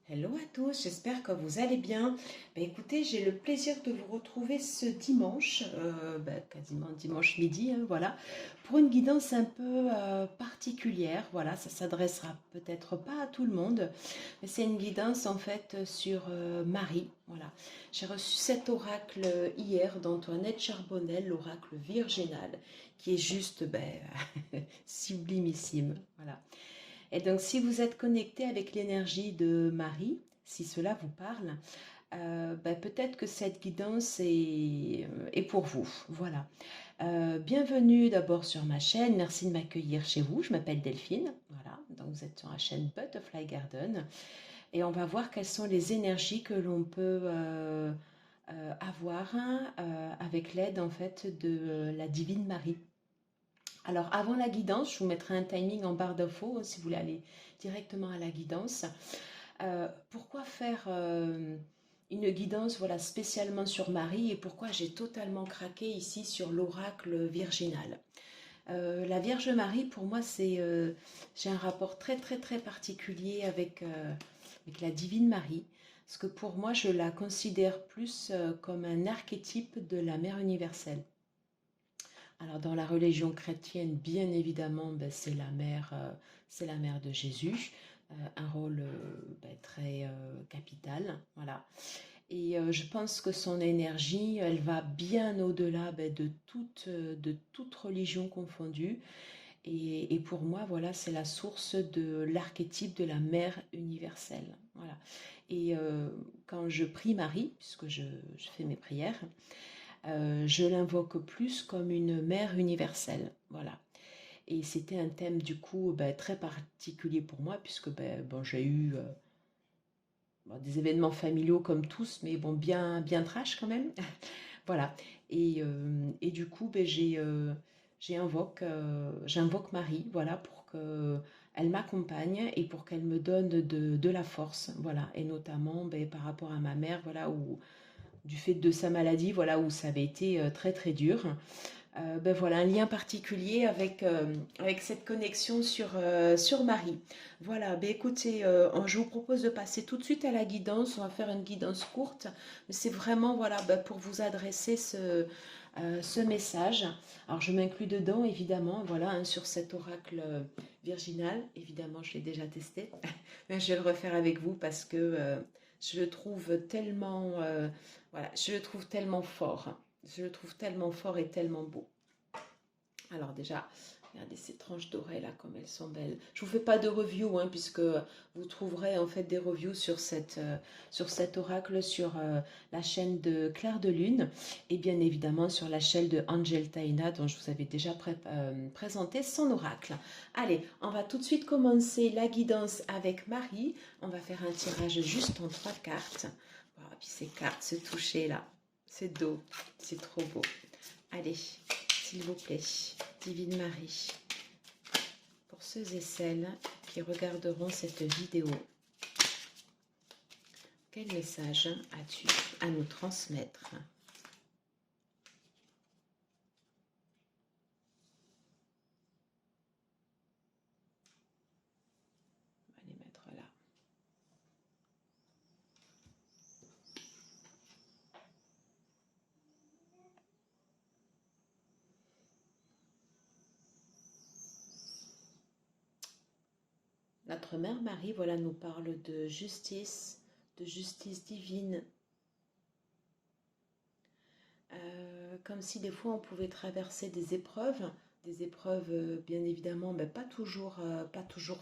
Hello à tous, j'espère que vous allez bien. Écoutez, j'ai le plaisir de vous retrouver ce dimanche, quasiment dimanche midi, hein, voilà, pour une guidance un peu particulière. Voilà, ça s'adressera peut-être pas à tout le monde, mais c'est une guidance en fait sur Marie. Voilà, j'ai reçu cet oracle hier d'Antoinette Charbonnel, l'oracle virginal, qui est juste sublimissime. Voilà. Et donc, si vous êtes connecté avec l'énergie de Marie, si cela vous parle, peut-être que cette guidance est pour vous. Voilà. Bienvenue d'abord sur ma chaîne. Merci de m'accueillir chez vous. Je m'appelle Delphine. Voilà. Donc, vous êtes sur la chaîne Butterfly Garden. Et on va voir quelles sont les énergies que l'on peut avoir avec l'aide en fait de la Divine Marie. Alors, avant la guidance, je vous mettrai un timing en barre d'infos si vous voulez aller directement à la guidance. Pourquoi faire une guidance voilà, spécialement sur Marie et pourquoi j'ai totalement craqué ici sur l'oracle virginal. La Vierge Marie, pour moi, j'ai un rapport très très très particulier avec la Divine Marie. Parce que pour moi, je la considère plus comme un archétype de la Mère universelle. Alors dans la religion chrétienne, bien évidemment, c'est la mère de Jésus, un rôle très capital, voilà. Et je pense que son énergie, elle va bien au-delà de toute religion confondue. Et pour moi, voilà, c'est la source de l'archétype de la mère universelle, voilà. Et quand je prie Marie, puisque je fais mes prières, je l'invoque plus comme une mère universelle, voilà. Et c'était un thème du coup très particulier pour moi puisque j'ai eu des événements familiaux comme tous, mais bon bien trash quand même, voilà. Et du coup j'invoque Marie, voilà, pour que elle m'accompagne et pour qu'elle me donne de la force, voilà, et notamment par rapport à ma mère, voilà, où du fait de sa maladie, voilà, où ça avait été très très dur. Voilà, un lien particulier avec cette connexion sur Marie. Voilà, écoutez, je vous propose de passer tout de suite à la guidance. On va faire une guidance courte, mais c'est vraiment voilà, pour vous adresser ce message. Alors, je m'inclus dedans, évidemment, voilà, hein, sur cet oracle virginal. Évidemment, je l'ai déjà testé, mais je vais le refaire avec vous parce que je le trouve tellement, voilà, je le trouve tellement fort. Je le trouve tellement fort et tellement beau. Alors déjà, regardez ces tranches dorées là, comme elles sont belles. Je vous fais pas de review, hein, puisque vous trouverez en fait des reviews sur cet oracle sur la chaîne de Claire de Lune et bien évidemment sur la chaîne de Angel Taina dont je vous avais déjà présenté son oracle. Allez, on va tout de suite commencer la guidance avec Marie. On va faire un tirage juste en 3 cartes. Voilà, puis ces cartes se toucher là, c'est doux, c'est trop beau. Allez, s'il vous plaît, Divine Marie, pour ceux et celles qui regarderont cette vidéo, quel message as-tu à nous transmettre? On va les mettre là. Notre Mère Marie, voilà, nous parle de justice divine. Comme si des fois on pouvait traverser des épreuves bien évidemment pas toujours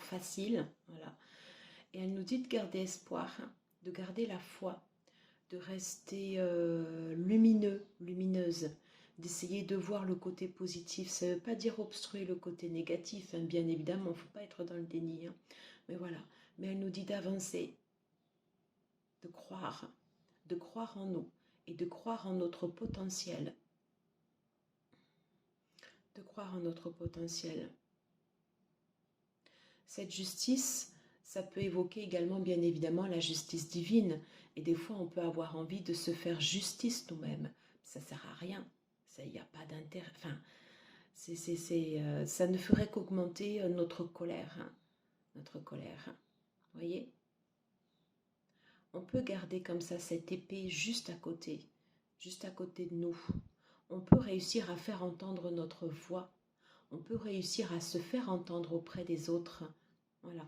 faciles, voilà. Et elle nous dit de garder espoir, de garder la foi, de rester lumineuse, d'essayer de voir le côté positif. Ça ne veut pas dire obstruer le côté négatif, hein, bien évidemment, il ne faut pas être dans le déni. Hein. Mais voilà, mais elle nous dit d'avancer, de croire en nous et de croire en notre potentiel. De croire en notre potentiel. Cette justice, ça peut évoquer également bien évidemment la justice divine. Et des fois, on peut avoir envie de se faire justice nous-mêmes. Ça ne sert à rien. Il n'y a pas d'intérêt. Enfin, ça ne ferait qu'augmenter notre colère. Hein. Notre colère. Vous voyez? On peut garder comme ça cette épée juste à côté de nous. On peut réussir à faire entendre notre voix. On peut réussir à se faire entendre auprès des autres. Voilà.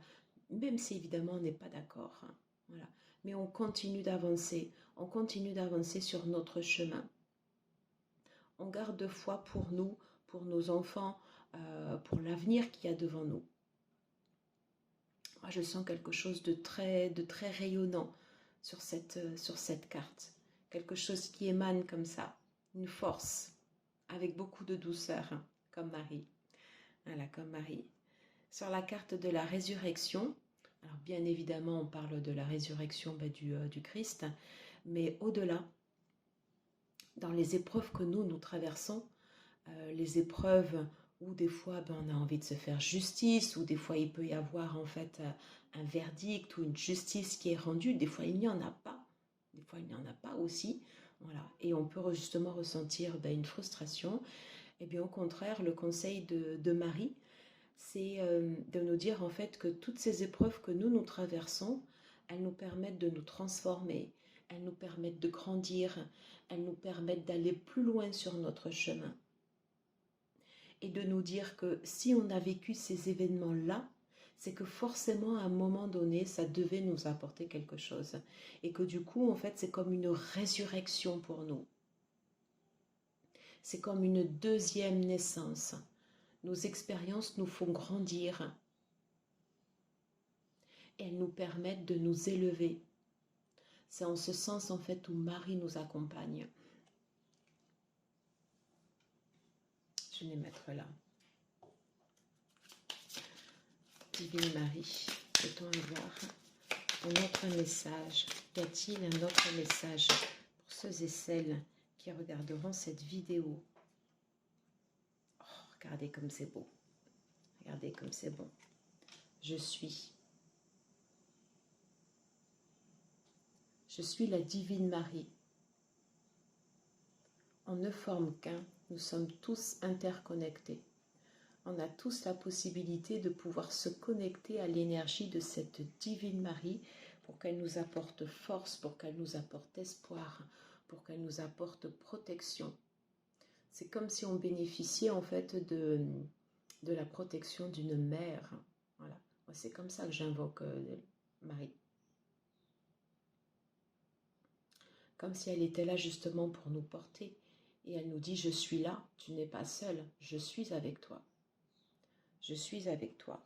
Même si évidemment on n'est pas d'accord. Voilà. Mais on continue d'avancer. On continue d'avancer sur notre chemin. On garde foi pour nous, pour nos enfants, pour l'avenir qu'il y a devant nous. Moi, je sens quelque chose de très rayonnant sur cette carte. Quelque chose qui émane comme ça, une force, avec beaucoup de douceur, comme Marie. Voilà, comme Marie. Sur la carte de la résurrection, alors bien évidemment, on parle de la résurrection du Christ, mais au-delà, dans les épreuves que nous traversons, les épreuves où des fois on a envie de se faire justice, ou des fois il peut y avoir en fait un verdict ou une justice qui est rendue, des fois il n'y en a pas, des fois il n'y en a pas aussi, voilà, et on peut justement ressentir une frustration. Et bien au contraire, le conseil de Marie, c'est de nous dire en fait que toutes ces épreuves que nous traversons, elles nous permettent de nous transformer, elles nous permettent de grandir, elles nous permettent d'aller plus loin sur notre chemin. Et de nous dire que si on a vécu ces événements-là, c'est que forcément à un moment donné, ça devait nous apporter quelque chose. Et que du coup, en fait, c'est comme une résurrection pour nous. C'est comme une deuxième naissance. Nos expériences nous font grandir. Et elles nous permettent de nous élever. C'est en ce sens, en fait, où Marie nous accompagne. Je vais mettre là. Divine Marie, peut-on avoir un autre message? Y a-t-il un autre message pour ceux et celles qui regarderont cette vidéo? Oh, regardez comme c'est beau. Regardez comme c'est bon. Je suis la Divine Marie. On ne forme qu'un, nous sommes tous interconnectés. On a tous la possibilité de pouvoir se connecter à l'énergie de cette Divine Marie pour qu'elle nous apporte force, pour qu'elle nous apporte espoir, pour qu'elle nous apporte protection. C'est comme si on bénéficiait en fait de la protection d'une mère. Voilà, c'est comme ça que j'invoque Marie. Comme si elle était là justement pour nous porter. Et elle nous dit, je suis là, tu n'es pas seule, je suis avec toi. Je suis avec toi.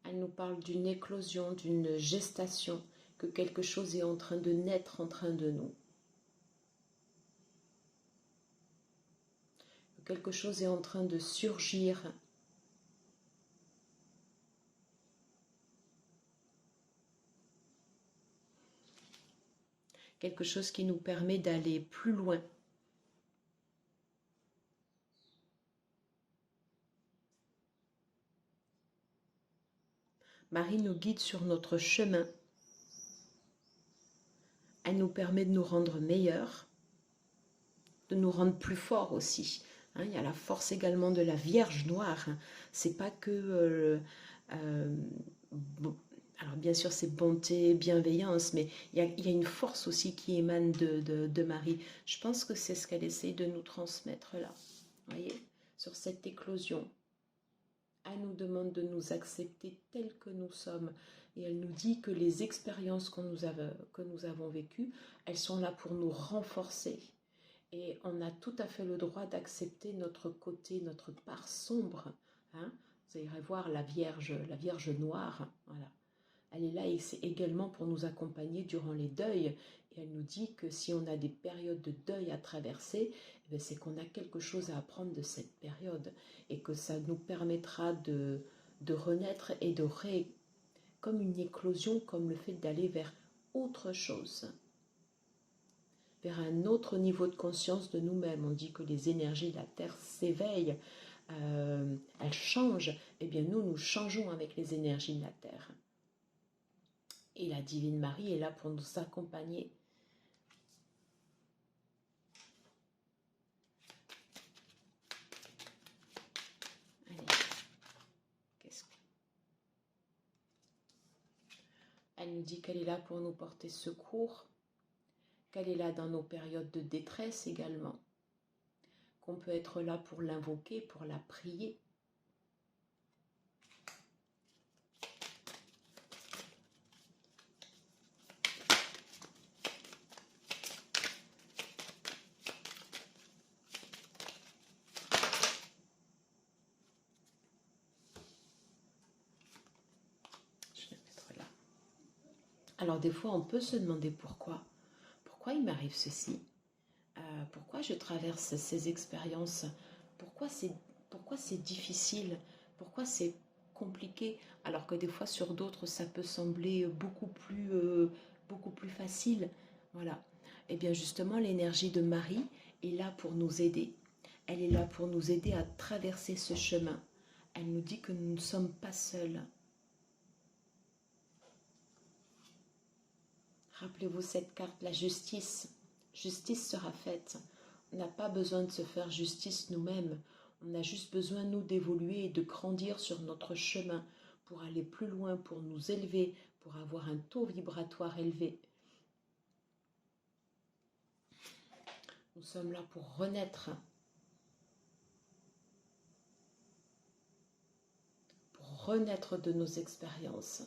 Elle nous parle d'une éclosion, d'une gestation, que quelque chose est en train de naître en train de nous. Que quelque chose est en train de surgir. Quelque chose qui nous permet d'aller plus loin. Marie nous guide sur notre chemin. Elle nous permet de nous rendre meilleurs, de nous rendre plus forts aussi. Il y a la force également de la Vierge Noire. C'est pas que... alors bien sûr c'est bonté, bienveillance, mais il y a une force aussi qui émane de Marie. Je pense que c'est ce qu'elle essaye de nous transmettre là. Vous voyez, sur cette éclosion. Elle nous demande de nous accepter tels que nous sommes. Et elle nous dit que les expériences que nous avons vécues, elles sont là pour nous renforcer. Et on a tout à fait le droit d'accepter notre côté, notre part sombre. Vous irez voir la Vierge Noire. Voilà. Elle est là et c'est également pour nous accompagner durant les deuils. Et elle nous dit que si on a des périodes de deuil à traverser, c'est qu'on a quelque chose à apprendre de cette période. Et que ça nous permettra de renaître et comme une éclosion, comme le fait d'aller vers autre chose. Vers un autre niveau de conscience de nous-mêmes. On dit que les énergies de la Terre s'éveillent, elles changent. Eh bien nous changeons avec les énergies de la Terre. Et la Divine Marie est là pour nous accompagner. Allez, Elle nous dit qu'elle est là pour nous porter secours, qu'elle est là dans nos périodes de détresse également, qu'on peut être là pour l'invoquer, pour la prier. Je vais mettre là. Alors des fois, on peut se demander pourquoi. Pourquoi il m'arrive ceci? Pourquoi je traverse ces expériences? Pourquoi c'est difficile? Pourquoi c'est compliqué? Alors que des fois, sur d'autres, ça peut sembler beaucoup plus facile. Voilà. Et bien justement, l'énergie de Marie est là pour nous aider. Elle est là pour nous aider à traverser ce chemin. Elle nous dit que nous ne sommes pas seuls. Rappelez-vous cette carte, la justice. Justice sera faite. On n'a pas besoin de se faire justice nous-mêmes. On a juste besoin, nous, d'évoluer et de grandir sur notre chemin pour aller plus loin, pour nous élever, pour avoir un taux vibratoire élevé. Nous sommes là pour renaître, de nos expériences.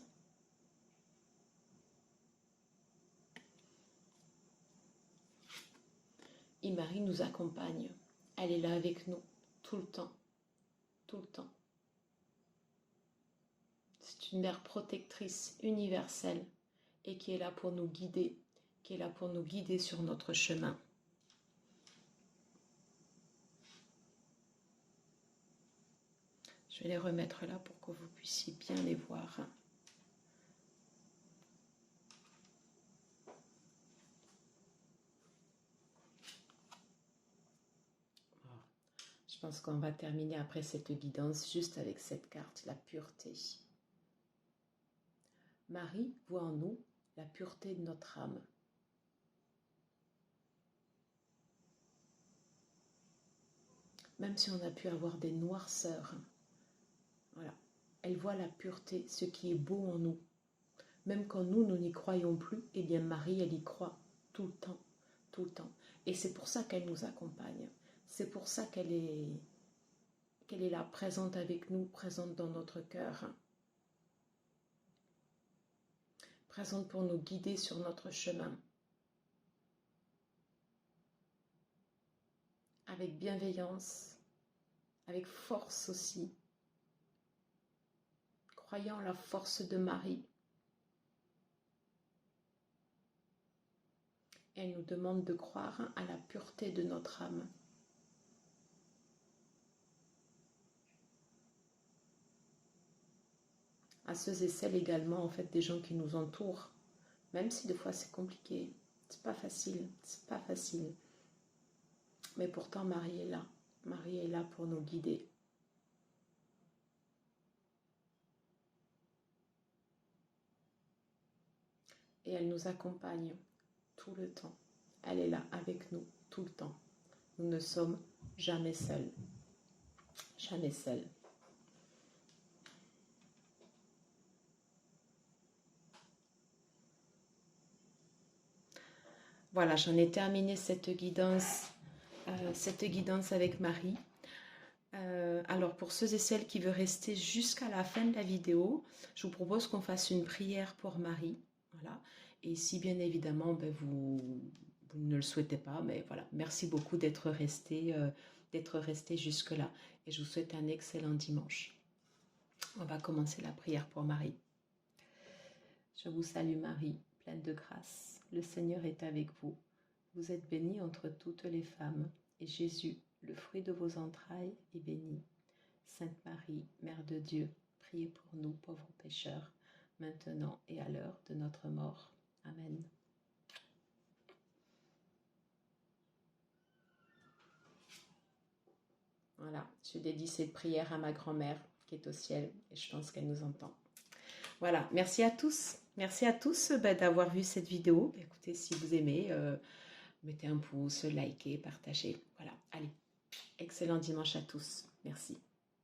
Et Marie nous accompagne. Elle est là avec nous tout le temps, tout le temps. C'est une mère protectrice universelle et qui est là pour nous guider, sur notre chemin. Je vais les remettre là pour que vous puissiez bien les voir. Je pense qu'on va terminer après cette guidance juste avec cette carte, la pureté. Marie voit en nous la pureté de notre âme. Même si on a pu avoir des noirceurs, voilà, elle voit la pureté, ce qui est beau en nous. Même quand nous n'y croyons plus, eh bien Marie, elle y croit tout le temps, tout le temps. Et c'est pour ça qu'elle nous accompagne. C'est pour ça qu'elle est là, présente avec nous, présente dans notre cœur. Présente pour nous guider sur notre chemin. Avec bienveillance, avec force aussi. Croyant en la force de Marie. Elle nous demande de croire à la pureté de notre âme. À ceux et celles également, en fait, des gens qui nous entourent. Même si des fois c'est compliqué, c'est pas facile, Mais pourtant, Marie est là. Marie est là pour nous guider. Et elle nous accompagne tout le temps. Elle est là avec nous tout le temps. Nous ne sommes jamais seuls. Jamais seuls. Voilà, j'en ai terminé cette guidance avec Marie. Alors pour ceux et celles qui veulent rester jusqu'à la fin de la vidéo, je vous propose qu'on fasse une prière pour Marie. Voilà. Et si bien évidemment vous ne le souhaitez pas, mais voilà, merci beaucoup d'être resté jusque-là. Et je vous souhaite un excellent dimanche. On va commencer la prière pour Marie. Je vous salue Marie, pleine de grâce. Le Seigneur est avec vous. Vous êtes bénie entre toutes les femmes, et Jésus, le fruit de vos entrailles, est béni. Sainte Marie, Mère de Dieu, priez pour nous pauvres pécheurs, maintenant et à l'heure de notre mort. Amen. Voilà, je dédie cette prière à ma grand-mère qui est au ciel, et je pense qu'elle nous entend. Voilà, merci à tous. Merci à tous d'avoir vu cette vidéo. Écoutez, si vous aimez, mettez un pouce, likez, partagez. Voilà, allez, excellent dimanche à tous. Merci.